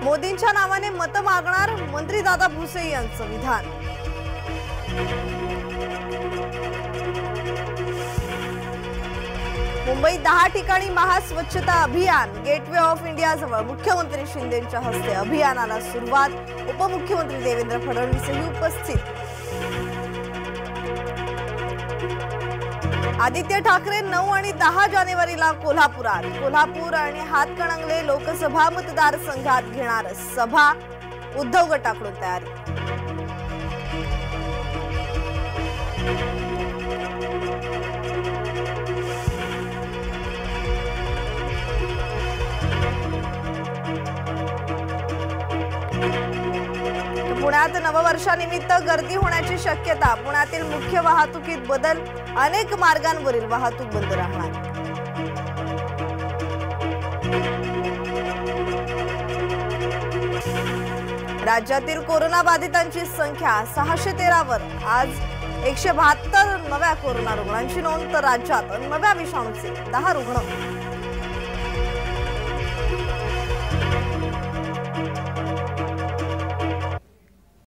मोदींच्या नावाने मत मागणार मंत्री दादा भुसे यांचं विधान। मुंबईत 10 ठिकाणी महास्वच्छता अभियान। गेटवे ऑफ इंडिया जवळ मुख्यमंत्री शिंदेंच्या हस्ते अभियानाला सुरुवात। उपमुख्यमंत्री देवेंद्र फडणवीसही उपस्थित। आदित्य ठाकरे 9 आणि 10 जानेवारीला कोल्हापुरात। कोल्हापूर आणि हातकणंगले लोकसभा मतदारसंघात घेणार सभा। उद्धव गटाकडून तयारी। पुण्यात नववर्षानिमित्त गर्दी होण्याची शक्यता। पुण्यातील मुख्य वाहतुकीत बदल। अनेक मार्गांवरील वाहतूक बंद राहणार। राज्यातील कोरोना बाधितांची संख्या 613 वर। आज 172 नव्या कोरोना रुग्णांची नोंद, तर राज्यात नव्या विषाणूचे 10 रुग्ण।